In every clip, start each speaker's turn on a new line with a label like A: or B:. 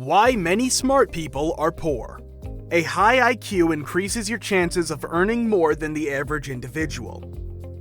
A: Why many smart people are poor. A high IQ increases your chances of earning more than the average individual.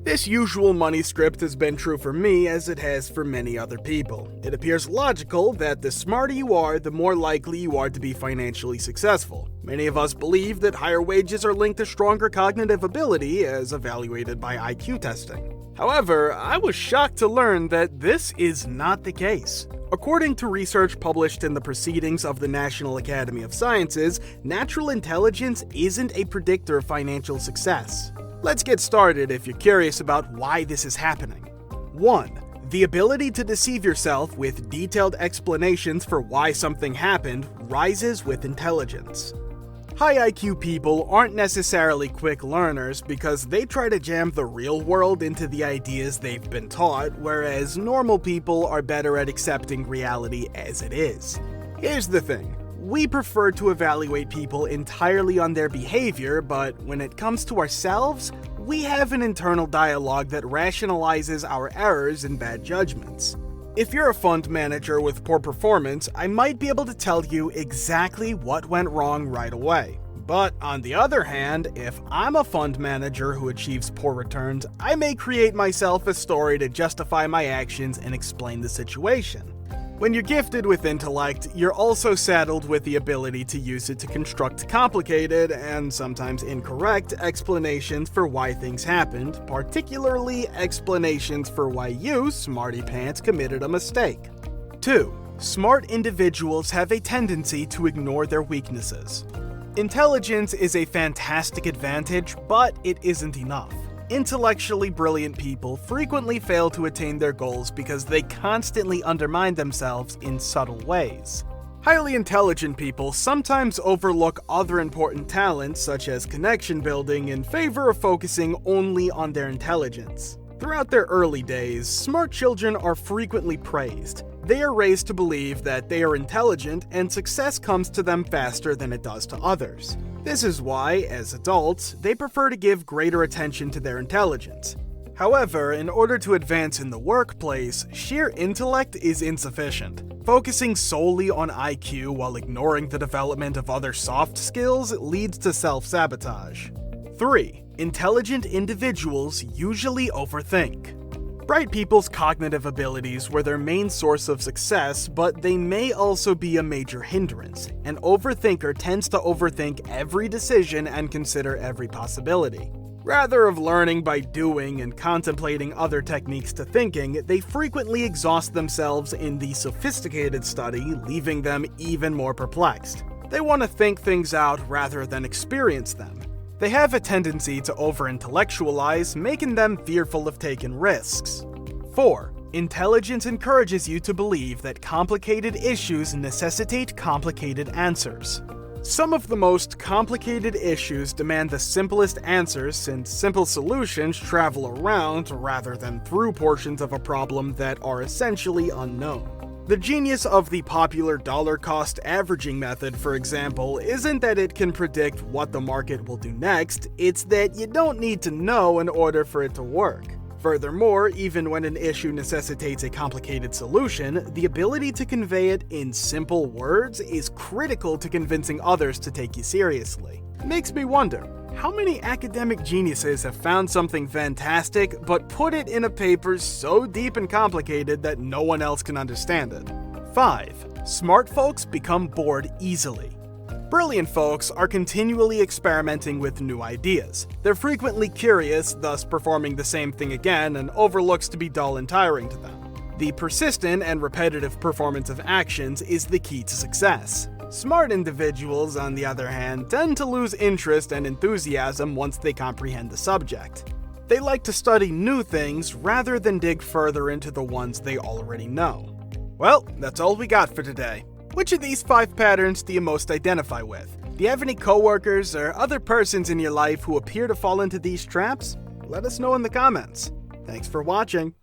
A: This usual money script has been true for me as it has for many other people. It appears logical that the smarter you are, the more likely you are to be financially successful. Many of us believe that higher wages are linked to stronger cognitive ability as evaluated by IQ testing. However, I was shocked to learn that this is not the case. According to research published in the Proceedings of the National Academy of Sciences, natural intelligence isn't a predictor of financial success. Let's get started if you're curious about why this is happening. 1. The ability to deceive yourself with detailed explanations for why something happened rises with intelligence. High IQ people aren't necessarily quick learners because they try to jam the real world into the ideas they've been taught, whereas normal people are better at accepting reality as it is. Here's the thing. We prefer to evaluate people entirely on their behavior, but when it comes to ourselves, we have an internal dialogue that rationalizes our errors and bad judgments. If you're a fund manager with poor performance, I might be able to tell you exactly what went wrong right away. But on the other hand, if I'm a fund manager who achieves poor returns, I may create myself a story to justify my actions and explain the situation. When you're gifted with intellect, you're also saddled with the ability to use it to construct complicated, and sometimes incorrect, explanations for why things happened, particularly explanations for why you, smarty pants, committed a mistake. 2. Smart individuals have a tendency to ignore their weaknesses. Intelligence is a fantastic advantage, but it isn't enough. Intellectually brilliant people frequently fail to attain their goals because they constantly undermine themselves in subtle ways. Highly intelligent people sometimes overlook other important talents such as connection building in favor of focusing only on their intelligence. Throughout their early days, smart children are frequently praised. They are raised to believe that they are intelligent and success comes to them faster than it does to others. This is why, as adults, they prefer to give greater attention to their intelligence. However, in order to advance in the workplace, sheer intellect is insufficient. Focusing solely on IQ while ignoring the development of other soft skills leads to self-sabotage. 3. Intelligent individuals usually overthink. Bright people's cognitive abilities were their main source of success, but they may also be a major hindrance. An overthinker tends to overthink every decision and consider every possibility. Rather of learning by doing and contemplating other techniques to thinking, they frequently exhaust themselves in the sophisticated study, leaving them even more perplexed. They want to think things out rather than experience them. They have a tendency to over-intellectualize, making them fearful of taking risks. 4. Intelligence encourages you to believe that complicated issues necessitate complicated answers. Some of the most complicated issues demand the simplest answers since simple solutions travel around rather than through portions of a problem that are essentially unknown. The genius of the popular dollar-cost averaging method, for example, isn't that it can predict what the market will do next, it's that you don't need to know in order for it to work. Furthermore, even when an issue necessitates a complicated solution, the ability to convey it in simple words is critical to convincing others to take you seriously. It makes me wonder, how many academic geniuses have found something fantastic but put it in a paper so deep and complicated that no one else can understand it? 5. Smart folks become bored easily. Brilliant folks are continually experimenting with new ideas. They're frequently curious, thus performing the same thing again, and overlooks to be dull and tiring to them. The persistent and repetitive performance of actions is the key to success. Smart individuals, on the other hand, tend to lose interest and enthusiasm once they comprehend the subject. They like to study new things rather than dig further into the ones they already know. Well, that's all we got for today. Which of these 5 patterns do you most identify with? Do you have any coworkers or other persons in your life who appear to fall into these traps? Let us know in the comments. Thanks for watching.